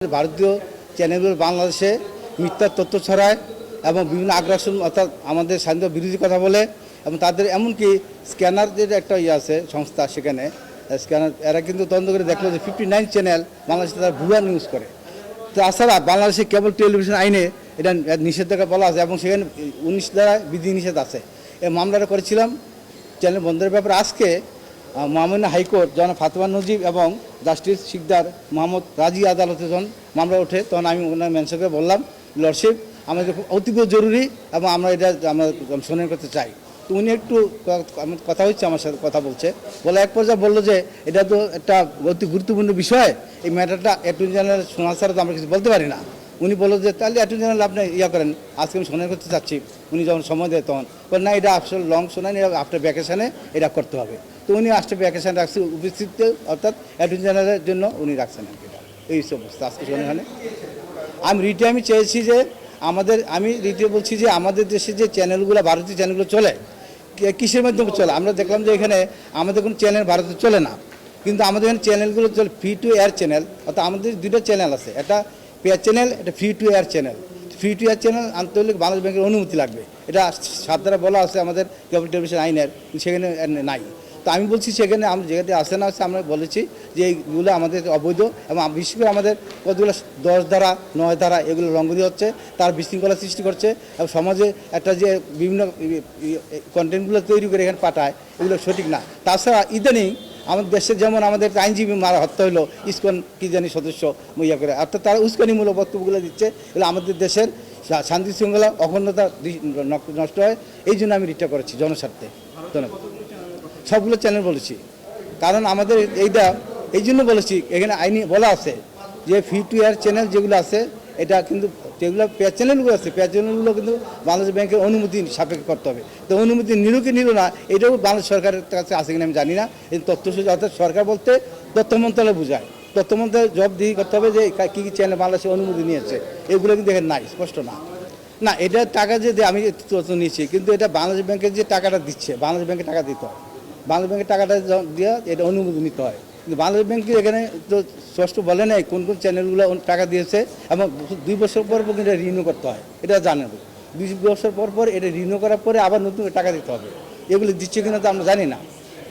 ভারতীয় চ্যানেলগুলো বাংলাদেশে মিথ্যা তথ্য ছড়ায় এবং বিভিন্ন আগ্রাসন অর্থাৎ আমাদের স্বাধীনতা বিরোধী কথা বলে এবং তাদের এমনকি স্ক্যানার যে একটা আছে সংস্থা, সেখানে স্ক্যানার এরা কিন্তু তদন্ত করে দেখলো যে 59 চ্যানেল বাংলাদেশে তারা ভুয়া নিউজ করে। তাছাড়া বাংলাদেশে কেবল টেলিভিশন আইনে এটা নিষেধাজ্ঞা বলা আছে এবং সেখানে 19 দ্বারা বিধি নিষেধ আছে। এই মামলাটা করেছিলাম চ্যানেল বন্ধের ব্যাপারে। আজকে মহামান্য হাইকোর্ট জনাব ফাতেমা নজিব এবং জাস্টিস শিকদার মোহাম্মদ রাজি আদালতে যখন মামলা ওঠে তখন আমি ওনার মেনশনকে বললাম, লর্ডশিপ আমাদের খুব অতীব জরুরি এবং আমরা এটা আমরা শুনানি করতে চাই। তো উনি একটু কথা হচ্ছে, আমার সাথে কথা বলছে, বলে এক পর্যায়ে বললো যে এটা তো একটা অতি গুরুত্বপূর্ণ বিষয়, এই ম্যাটারটা অ্যাটর্নি জেনারেল শোনা ছাড়া তো আমরা কিছু বলতে পারি না। উনি বললো যে তাহলে অ্যাটর্নি জেনারেল আপনি করেন, আজকে আমি শুনানি করতে চাচ্ছি। উনি যখন সময় দেয় তখন বলেন না, এটা আসলে লং শুনানি, আফটার ভ্যাকেশনে এটা করতে হবে। তো উনি আফটার ভ্যাকেশন রাখছে উপস্থিত, অর্থাৎ অ্যাটর্নি জেনারেলের জন্য উনি রাখছেন আর কি। এই সব অবস্থা আজকে শুনানি। আমি রিটে চেয়েছি যে আমি রিটে বলছি যে আমাদের দেশে যে চ্যানেলগুলো, ভারতীয় চ্যানেলগুলো চলে, কিসের মাধ্যমে চলে? আমরা দেখলাম যে এখানে আমাদের কোনো চ্যানেল ভারতে চলে না, কিন্তু আমাদের এখানে চ্যানেলগুলো চলে ফ্রি টু এয়ার চ্যানেল। অর্থাৎ আমাদের দুটো চ্যানেল আছে, একটা পেয়ার চ্যানেল, একটা free to air channel. Free to air channel আনতে হলে বাংলাদেশ ব্যাংকের অনুমতি লাগবে, এটা 7 দ্বারা বলা আছে আমাদের কেবল টেলিভিশন আইনের, সেখানে নাই। তো আমি বলছি সেখানে যেখানে আসে না আসে, আমরা বলেছি যে এইগুলো আমাদের অবৈধ এবং বিশেষ করে আমাদের কতগুলো 10 ধারা 9 ধারা এগুলো লঙ্ঘনীয় হচ্ছে, তার বিশৃঙ্খলা সৃষ্টি করছে এবং সমাজে একটা যে বিভিন্ন কন্টেন্টগুলো তৈরি করে এখানে পাঠায়, এগুলো সঠিক না। তাছাড়া ইদানিং আমাদের দেশে যেমন আমাদের আইনজীবী মারা হত্যা হলো, ইসকন কি জানি সদস্য করে, অর্থাৎ তারা উস্কানিমূলক বক্তব্যগুলো দিচ্ছে, এগুলো আমাদের দেশের শান্তি শৃঙ্খলা অখণ্ডতা নষ্ট হয়। এই জন্য আমি রিটটা করেছি জনস্বার্থে। ধন্যবাদ। সবগুলো চ্যানেল বলেছি, কারণ আমাদের এইটা এই জন্য বলেছি, এখানে আইনি বলা আছে যে ফ্রি টু এয়ার চ্যানেল যেগুলো আছে, এটা কিন্তু যেগুলো পেয়ার চ্যানেলগুলো আছে, পেয়ার চ্যানেলগুলো কিন্তু বাংলাদেশ ব্যাংকের অনুমতি সাপেক্ষে করতে হবে। তো অনুমতি নিল কি নিল না, এটাও বাংলাদেশ সরকারের কাছে আছে কিনা আমি জানি না। এই তথ্য অর্থাৎ সরকার বলতে তথ্য মন্ত্রণালয় বোঝায়, তথ্য মন্ত্রণালয় জব দিয়ে করতে হবে যে কী কী চ্যানেল বাংলাদেশে অনুমতি নিয়েছে, এগুলো কিন্তু এখানে নাই, স্পষ্ট না। না, এটা টাকা যে আমি তথ্য নিয়েছি, কিন্তু এটা বাংলাদেশ ব্যাংকের যে টাকাটা দিচ্ছে, বাংলাদেশ ব্যাংকে টাকা দিতে হয়, বাংলাদেশ ব্যাংকের টাকাটা দিয়ে এটা অনুমতি নিতে হয়। কিন্তু বাংলাদেশ ব্যাংকে এখানে তো স্পষ্ট বলে নেই কোন কোন চ্যানেলগুলো টাকা দিয়েছে এবং 2 বছর পর পর এটা রিনিউ করতে হয়, এটা জানেন। 2 বছর পর পর এটা রিনিউ করার পরে আবার নতুন টাকা দিতে হবে। এগুলো দিচ্ছে কিনা তো আমরা জানি না।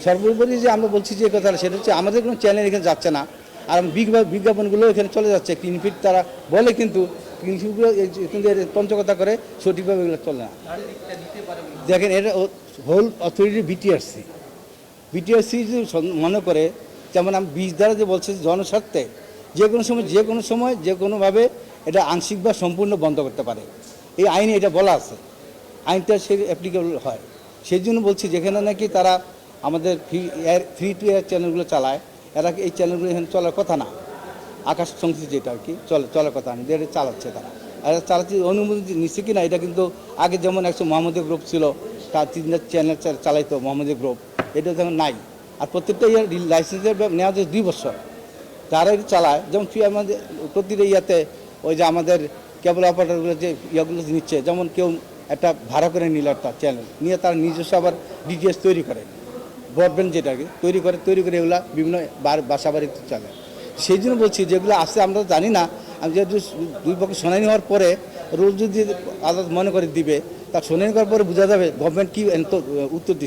সর্বোপরি যে আমরা বলছি যে কথাটা, সেটা হচ্ছে আমাদের কোনো চ্যানেল এখানে যাচ্ছে না, আর বিজ্ঞাপনগুলো এখানে চলে যাচ্ছে। ক্লিনফিট তারা বলে, কিন্তু ক্লিনফিটগুলো কিন্তু পঞ্চকথা করে, সঠিকভাবে এগুলো চলে না। দেখেন, এটা হোল অথরিটি বিটিআরসি যদি মনে করে, যেমন আমি 20 দ্বারা যে বলছি জনস্বার্থে যে কোনো সময় যে কোনোভাবে এটা আংশিক বা সম্পূর্ণ বন্ধ করতে পারে, এই আইনে এটা বলা আছে, আইনটা সে অ্যাপ্লিকেবল হয়। সেই জন্য বলছি যেখানে নাকি তারা আমাদের ফ্রি টু এয়ার চ্যানেলগুলো চালায়, এরা এই চ্যানেলগুলো এখানে চলার কথা না। আকাশ সংশ্লিষ্ট যেটা আর কি চলার কথা না, এটা চালাচ্ছে তারা। আর চালাচ্ছে অনুমতি নিচ্ছে কিনা, এটা কিন্তু আগে যেমন একশো মোহাম্মদের গ্রুপ ছিল, তার 3টা চ্যানেল চালাইতো মোহাম্মদের গ্রুপ, এটা যেমন নাই। আর প্রত্যেকটা লাইসেন্সের নেওয়া যায় 2 বছর। যারা এটা চালায়, যেমন আমাদের প্রতিটা ওই যে আমাদের কেবল অপারেটরগুলো যে ইয়েগুলো নিচ্ছে, যেমন কেউ একটা ভাড়া করে নিল একটা চ্যানেল নিয়ে, তার নিজস্ব আবার ডিটিএস তৈরি করে, ব্রডব্যান্ড যেটাকে তৈরি করে এগুলা বিভিন্ন বাসা বাড়িতে চলে। সেই জন্য বলছি যেগুলো আছে আমরা জানি না। আমি যেহেতু 2 পক্ষে শুনানি হওয়ার পরে রোল যদি আদালত মনে করে দিবে, তা শুনানি করার পরে বোঝা যাবে গভর্নমেন্ট কী উত্তর দিচ্ছে।